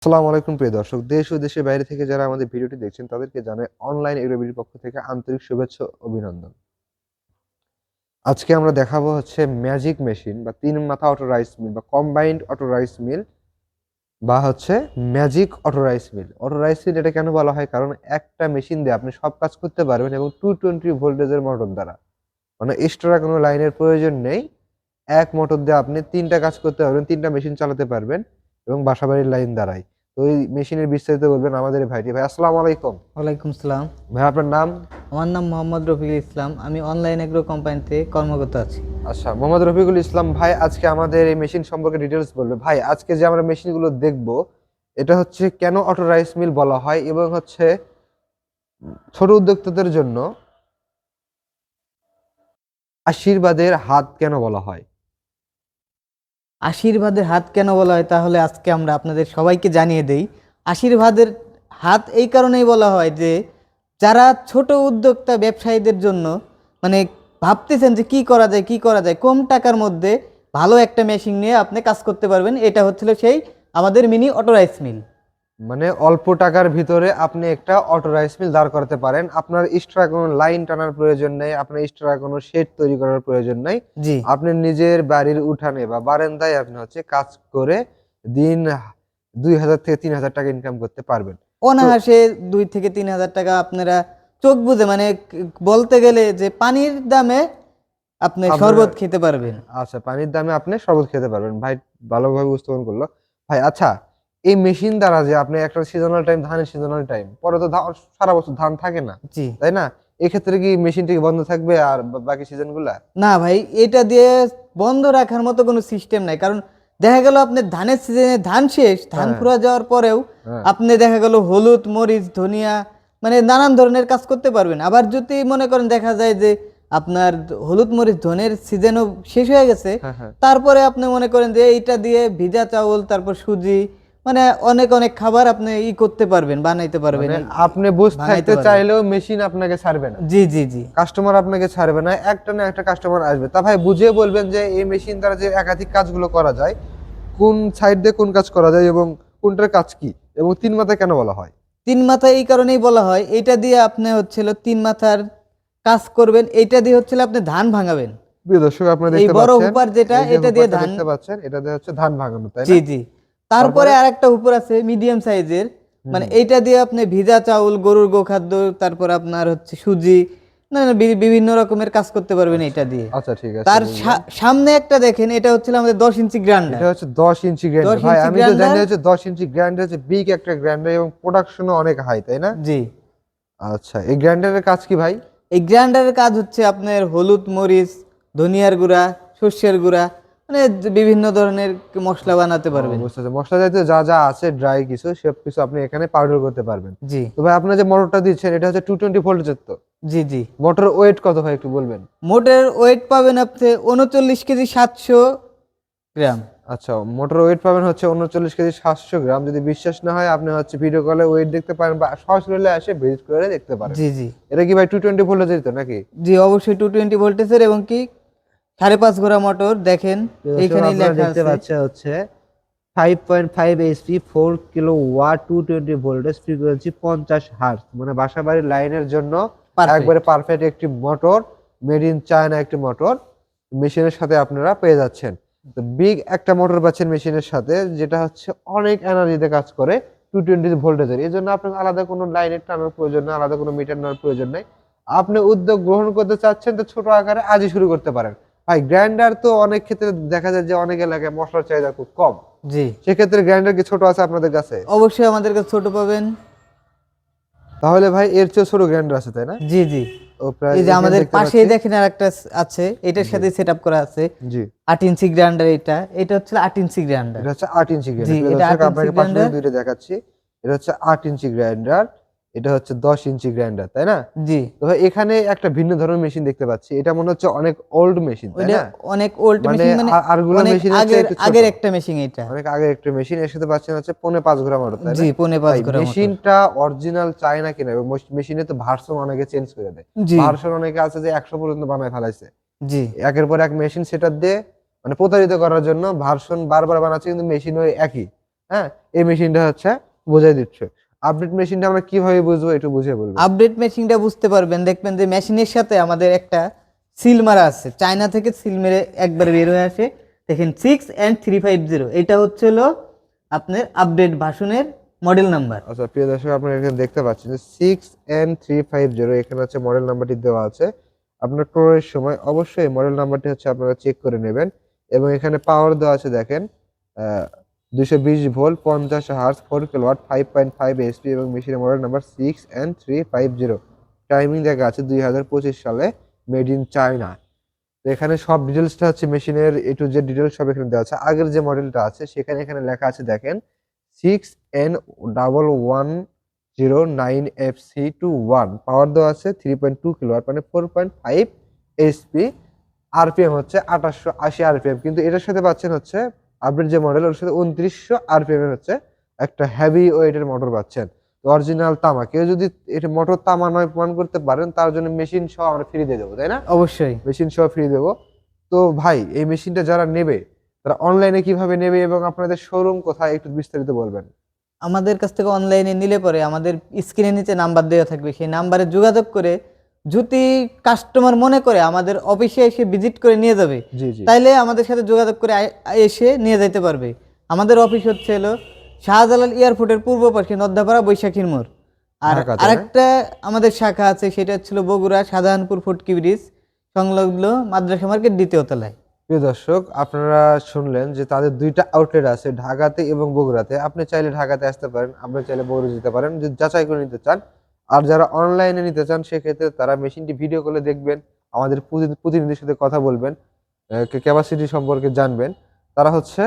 আসসালামু আলাইকুম প্রিয় দর্শক, দেশ ও দেশের বাইরে থেকে যারা আমাদের ভিডিওটি দেখছেন তাদেরকে জানাই অনলাইন এগ্রোবিডির পক্ষ থেকে আন্তরিক শুভেচ্ছা ও অভিনন্দন। আজকে আমরা দেখাবো হচ্ছে ম্যাজিক মেশিন বা তিন মাথা অটো রাইস মিল বা কম্বাইন্ড অটো রাইস মিল বা হচ্ছে magic auto rice mill. Auto rice mill এটা কেন বলা হয়? কারণ একটা মেশিন দিয়ে আপনি সব কাজ করতে পারবেন এবং 220 ভোল্টেজের মোটর দ্বারা। মানে এক্সট্রা কোনো লাইনের প্রয়োজন নেই। এক মোটর দিয়ে আপনি ৩ টা কাজ করতে পারবেন, ৩ টা মেশিন চালাতে পারবেন এবং বাসাবাড়ির লাইন দ্বারাই। তো এই মেশিনের বিস্তারিত বলবেন আমাদের এই ভাইটি। ভাই আসসালামু আলাইকুম। ওয়ালাইকুম সালাম। ভাই আপনার নাম? আমার নাম মোহাম্মদ রফিকুল ইসলাম। আমি অনলাইন এগ্রো কোম্পানিতে কর্মরত আছি। আচ্ছা, মোহাম্মদ রফিকুল ইসলাম ভাই আজকে আমাদের এই মেশিন সম্পর্কে ডিটেইলস বলবে। ভাই আজকে যে আমরা মেশিনগুলো দেখব এটা হচ্ছে কেন অটো রাইস মিল বলা হয় এবং হচ্ছে ছোট উদ্যোক্তাদের জন্য আশীর্বাদের হাত কেন বলা হয়? আশীর্বাদের হাত কেন বলা হয় তাহলে আজকে আমরা আপনাদের সবাইকে জানিয়ে দেই। আশীর্বাদের হাত এই কারণেই বলা হয় যে যারা ছোট উদ্যোক্তা ব্যবসায়ীদের জন্য মানে ভাবতেছেন যে কি করা যায় কম টাকার মধ্যে ভালো একটা মেশিন নিয়ে আপনি কাজ করতে পারবেন, এটা হচ্ছিল সেই আমাদের মিনি অটো রাইস মিল। মানে অল্প টাকার ভিতরে আপনি একটা অটো রাইস মিল দাঁড় করাতে পারেন। আপনার এক্সট্রা কোনো লাইন টানার প্রয়োজন নেই, আপনার এক্সট্রা কোনো শেড তৈরি করার প্রয়োজন নেই। জি, আপনি নিজের বাড়ির উঠানে বা বারান্দায় আপনি হচ্ছে কাজ করে দিন ২,০০০ থেকে ৩,০০০ টাকা ইনকাম করতে পারবেন। তো অনায়াসে 2 থেকে 3 হাজার টাকা আপনারা চোখ বুঝে মানে বলতে গেলে যে পানির দামে আপনি আপনার শরবত খেতে পারবেন। আচ্ছা, পানির দামে আপনি শরবত খেতে পারবেন। ভাই ভালোভাবে উপস্থাপন করলো। ভাই আচ্ছা, এই মেশিন দ্বারা যে আপনি একটা সিজনাল টাইম, ধানের সিজনাল টাইম, পরে তো সারা বছর ধান থাকে না, জি, তাই না? এক্ষেত্রে কি মেশিনটি বন্ধ থাকবে আর বাকি সিজন গুলা? না ভাই, এটা দিয়ে বন্ধ রাখার মতো কোনো সিস্টেম নাই। কারণ দেখা গেল আপনার ধানের সিজনে ধান শেষ, ধান হ্যাঁ, ফুরা যাওয়ার পরেও হ্যাঁ। আপনি দেখা গেল হলুদ মরিচ ধনিয়া মানে নানান ধরনের কাজ করতে পারবেন। আবার যদি মনে করেন দেখা যায় যে আপনার হলুদ মরিচ ধনের সিজনও শেষ হয়ে গেছে, হ্যাঁ, হ্যাঁ। তারপরে আপনি মনে করেন যে এইটা দিয়ে ভিজা চাউল তারপর সুজি মানে অনেক অনেক খাবার আপনি করতে পারবেন, বানাইতে পারবেন, মানে আপনি বসে বানাইতে থাকতে পারবেন। চাইলেও মেশিন আপনাকে ছাড়বে না। জি জি জি। কাস্টমার আপনাকে ছাড়বে না। একটা না একটা কাস্টমার আসবে। তা ভাই বুঝিয়ে বলবেন যে এই মেশিন দ্বারা যে একাধিক কাজগুলো করা যায়, কোন সাইড দিয়ে কোন কাজ করা যায় এবং কোনটার কাজ কি? এবং ৩ মাথা কেন বলা হয়? তিন মাথা এই কারণেই বলা হয়, এইটা দিয়ে আপনি হচ্ছিল তিন মাথার কাজ করবেন, এইটা দিয়ে হচ্ছিল আপনি ধান ভাঙাবেন। প্রিয় দর্শক আপনারা এই দেখতে বড় পাচ্ছেন, হুপার যেটা, এই যে এটা দিয়ে হুপারটা ধান। দেখতে পাচ্ছেন, এটা দিয়ে হচ্ছে ধান ভাঙানো, তাই জি না? জি। তারপরে তারপরে? আরেকটা হুপার আছে মিডিয়াম সাইজের, মানে হুম। এইটা দিয়ে আপনি ভিজা চাউল গরুর গোখাদ্য তারপর আপনার হচ্ছে সুজি না না, বিভিন্ন রকমের কাজ করতে পারবেন আচ্ছা, এইটা দিয়ে। আচ্ছা ঠিক আছে তার বুঝলাম। সামনে একটা দেখেন, এটা হচ্ছিল আমাদের 10 ইঞ্চি এটা গ্রাইন্ডার। হচ্ছে ১০ ইঞ্চি দশ গ্রাইন্ডার। ভাই ইঞ্চি আমি তো জানি গ্রাইন্ডার হচ্ছে ১০ ইঞ্চি গ্রাইন্ডার হচ্ছে বিগ একটা গ্রাইন্ডার এবং প্রোডাকশনও অনেক হাই, তাই না? জি। আচ্ছা, এই গ্রাইন্ডারের কাজ কি ভাই? এই গ্রাইন্ডারের কাজ হচ্ছে আপনার হলুদ মরিচ ধনিয়ার গুঁড়া সর্ষের গুঁড়া মানে বিভিন্ন ধরনের মশলা বানাতে ও পারবেন। বুঝতে পারছি। মসলা জাতীয় যা, যা আছে ড্রাই কিছু সবকিছু আপনি এখানে পাউডার করতে পারবেন। জি তো ভাই আপনার যে মোটরটা দিচ্ছেন এটা হচ্ছে 220 ভোল্টেজের তো? জি জি। মোটরের ওয়েট কত ভাই একটু বলবেন? মোটের ওয়েট পাবেন আপনি 39 কেজি 700 গ্রাম। আচ্ছা, মোটরের ওয়েট পাবেন হচ্ছে ৩৯ কেজি ৭০০ গ্রাম। যদি বিশ্বাস না হয় আপনি হচ্ছে ভিডিও কলে ওয়েট দেখতে পারেন বা সরাসরি এসে ভিজিট করে দেখতে পারেন। জি জি এটা কি ভাই 220 ভোল্টেজের তো নাকি? জি, অবশ্যই 220 ভোল্টেজের এবং কি 5.5 ঘোড়া মোটর দেখেন প্রিয় দর্শক এইখানেই আপনারা লেখা দেখতে আছে। পাচ্ছেন হচ্ছে 5.5 HP 4 kilowatt 220 voltage frequency 50 hertz. মানে বাসাবাড়ির লাইনের জন্য একবারে পারফেক্ট। পারফেক্ট একটি মোটর, মেড ইন চায়না একটি মোটর মেশিনের সাথে আপনারা পেয়ে যাচ্ছেন। তো বিগ একটা মোটর পাচ্ছেন মেশিনের সাথে যেটা হচ্ছে অনেক এনার্জিতে কাজ করে 220 ভোল্টেজের। এজন্য আপনার আলাদা কোনো লাইনের টানার প্রয়োজন নেই, আলাদা কোনো মিটার নেওয়ার প্রয়োজন নেই। আপনি উদ্যোগ গ্রহণ করতে চাচ্ছেন তো ছোট আকারে আজই শুরু করতে পারেন। ভাই গ্রাইন্ডার তো অনেক ক্ষেত্রে দেখা যায় যে অনেক এলাকায় মসলার চাহিদা খুব কম। জি, সেক্ষেত্রে গ্রাইন্ডার কি ছোট আছে আপনাদের কাছে? অবশ্যই আমাদের কাছে ছোট পাবেন। তাহলে ভাই এর চেয়ে ছোট গ্রাইন্ডার আছে, তাই না? জি জি। ও প্রায় এই যে এখানে আমাদের দেখতে পাশেই পাচ্ছি। দেখেন আর একটা আছে, এটার জি, সাথে সেট আপ করা আছে জি। 8 ইঞ্চি গ্রাইন্ডার। এটা এটা হচ্ছে 8 ইঞ্চি গ্রাইন্ডার। এটা হচ্ছে ৮ ইঞ্চি জি, গ্রাইন্ডার। প্রিয় এটা দর্শক 8 ইঞ্চি আপনাকে পাশাপাশি গ্রাইন্ডার। দুইটা দেখাচ্ছি। এটা হচ্ছে ৮ ইঞ্চি গ্রাইন্ডার, এটা হচ্ছে ১০ ইঞ্চি গ্রাইন্ডার, তাই না? জি, তো ভাই এখানে একটা ভিন্ন ধরনের মেশিন দেখতে পাচ্ছি। এটা মনে হচ্ছে অনেক ওল্ড মেশিন, তাই ওইটা না? অনেক ওল্ড মানে মেশিন, মানে আরগুলো অনেক মেশিন হচ্ছে আগের একটু ছোট। আগের একটা মেশিন এটা। অনেক আগের একটা মেশিন। এর সাথে পাচ্ছেন হচ্ছে ৫.৫ ঘোড়া মোটর, তাই জি, না? পৌনে পাঁচ ভাই ঘোড়া মোটর। মেশিনটা অরিজিনাল চায়না কিনা এবং মেশিনে তো ভার্সন অনেকে চেঞ্জ করে দেয়। জি ভার্সন অনেকে আছে যে ১০০ পর্যন্ত বানায় ফেলাইছে। জি একের পর এক মেশিন সেটার দিয়ে মানে প্রতারিত করার জন্য ভার্সন বারবার বানাচ্ছে কিন্তু মেশিন ওই একই। হ্যাঁ, এই মেশিনটা হচ্ছে বোঝাই দিচ্ছে। আপডেট মেশিনটা আমরা কিভাবে বুঝবো একটু বুঝিয়ে বলবেন? আপডেট মেশিনটা বুঝতে পারবেন, দেখবেন যে মেশিনের সাথে আমাদের একটা সিল মারা আছে, চায়না থেকে সিল মেরে একবারে বের হয়ে আসে। দেখেন 6N350, এটা হচ্ছে হলো আপনার আপডেট ভার্সনের মডেল নাম্বার। আচ্ছা প্রিয় দর্শক, আপনারা এখানে দেখতে পাচ্ছেন যে 6N350 এখানে হচ্ছে মডেল নাম্বারটি দেওয়া আছে। আপনার ক্রয়ের সময় অবশ্যই মডেল নাম্বারটি হচ্ছে আপনারা চেক করে নেবেন। এবং এখানে পাওয়ার দেওয়া আছে দেখেন, 220 ভোল্ট, 50 হার্জ, 4 কিলোওয়াট, 5.5 এসপি এবং মেশিনের মডেল নাম্বার 6N350। টাইমিং দেখা আছে 2025 সালে, মেড ইন চায়না। তো এখানে সব ডিটেলসটা হচ্ছে মেশিনের এ টু জেড ডিটেলস সব এখানে দেওয়া আছে। আগের যে মডেলটা আছে সেখানে এখানে লেখা আছে দেখেন 6N1109FC21, পাওয়ার দেওয়া আছে 3.2 কিলোওয়াট মানে 4.5 এইচপি, আরপিএম হচ্ছে 2880 আরপিএম। কিন্তু এটার সাথে পাচ্ছেন হচ্ছে আপডেট যে মডেল ওর সাথে 2900 আরপিএম এর হচ্ছে একটা হেভি ওয়েটের মোটর পাচ্ছেন। অরিজিনাল তামা, কেউ যদি এটা মোটর তামা নয় প্রমাণ করতে পারেন তার জন্য মেশিন সহ আমরা ফ্রি দিয়ে দেবো, তাই না? অবশ্যই। মেশিন সহ ফ্রি দেবো। তো ভাই এই মেশিনটা যারা নেবে তারা অনলাইনে কিভাবে নেবে এবং আপনাদের শোরুম কোথায় একটু বিস্তারিত বলবেন? আমাদের কাছ থেকে অনলাইনে নিলে পরে আমাদের স্ক্রিনের নিচে নাম্বার দেওয়া থাকবে, সেই নাম্বারে যোগাযোগ করে যদি কাস্টমার মনে করে আমাদের অফিসে এসে ভিজিট করে নিয়ে যাবে, জি জি। তাইলে আমাদের সাথে যোগাযোগ করে এসে নিয়ে যেতে পারবে। আমাদের অফিস হচ্ছে হলো শাহজালাল এয়ারপোর্টের পূর্ব পাশে নদ্দাপাড়া বৈশাখীর মোড়। আর ঢাকাতে, আরেকটা আমাদের শাখা আছে, সেটা হচ্ছিল বগুড়া শাহজাহানপুর ফুটকি ব্রিজ সংলগ্ন মাদ্রাসা মার্কেট দ্বিতীয় তলায়। প্রিয় দর্শক, আপনারা শুনলেন যে তাদের দুইটা আউটলেট আছে ঢাকাতে এবং বগুড়াতে। আপনি চাইলে ঢাকাতে আসতে পারেন, আপনি চাইলে বগুড়া যেতে পারেন যদি যাচাই করে নিতে চান। আর যারা অনলাইনে নিতে চান সেক্ষেত্রে তারা মেশিনটি ভিডিও কলে দেখবেন, আমাদের প্রতিনিধির সাথে কথা বলবেন, ক্যাপাসিটি সম্পর্কে জানবেন। তারা হচ্ছে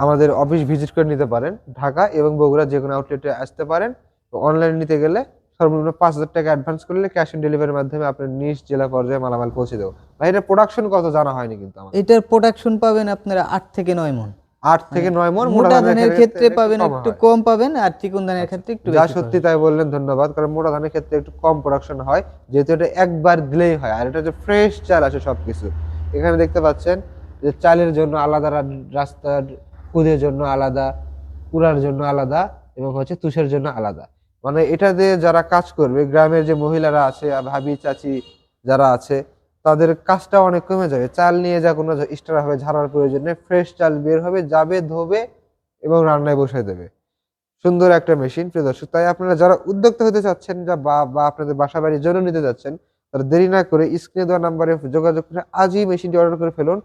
আমাদের অফিস ভিজিট করে নিতে পারেন। ঢাকা এবং বগুড়া যে কোনো আউটলেটে আসতে পারেন। অনলাইনে নিতে গেলে সর্বনিম্ন 5000 টাকা অ্যাডভান্স করলে ক্যাশ অন ডেলিভারির মাধ্যমে আপনার নিজ জেলা পর্যায়ে মালামাল পৌঁছে দেবো। ভাই এটা প্রোডাকশন কত জানা হয়নি কিন্তু আমার। এটার প্রোডাকশন পাবেন আপনারা 8 থেকে 9 মণ। 8 থেকে 9 মণ। মোটা ধানের ক্ষেত্রে পাবেন কম একটু হয়। কম পাবেন, আর চিকন ধানের ক্ষেত্রে একটু যা বেশি সত্যি পাবেন। তাই বললেন, ধন্যবাদ। কারণ মোটা ধানের ক্ষেত্রে একটু কম প্রোডাকশন হয়, যেহেতু এটা একবার দিলেই হয়। আর এটা যে ফ্রেশ চাল আসে সবকিছু। এখানে দেখতে পাচ্ছেন যে চালের জন্য আলাদা রাস্তার, খুদের জন্য আলাদা, কুড়ার জন্য আলাদা এবং হচ্ছে তুষের জন্য আলাদা। মানে এটা দিয়ে যারা কাজ করবে, গ্রামের যে মহিলারা আছে, ভাবি চাচি যারা আছে, তাদের কাজটা অনেক কমে যাবে। চাল নিয়ে যা কোনো এক্সট্রা ভাবে ঝাড়ার প্রয়োজন নেই। ফ্রেশ চাল বের হবে, যাবে, ধোবে এবং রান্নায় বসায় দেবে। সুন্দর একটা মেশিন প্রিয় দর্শক। তাই আপনারা যারা উদ্যোক্তা হতে চাচ্ছেন বা আপনাদের বাসা বাড়ির জন্য নিতে যাচ্ছেন, তারা দেরি না করে স্ক্রিনে দেওয়া নাম্বারে যোগাযোগ করে আজই মেশিনটি অর্ডার করে ফেলুন।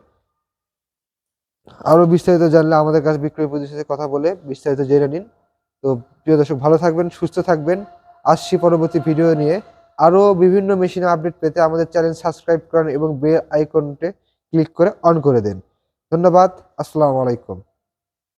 আরো বিস্তারিত জানলে আমাদের কাছে বিক্রয় প্রতিনিধির সাথে কথা বলে বিস্তারিত জেনে নিন। তো প্রিয় দর্শক, ভালো থাকবেন, সুস্থ থাকবেন। আসছি পরবর্তী ভিডিও নিয়ে। আরো বিভিন্ন মেশিনে আপডেট পেতে আমাদের চ্যানেল সাবস্ক্রাইব করেন এবং বেল আইকনটে ক্লিক করে অন করে দেন। ধন্যবাদ। আসসালামু আলাইকুম।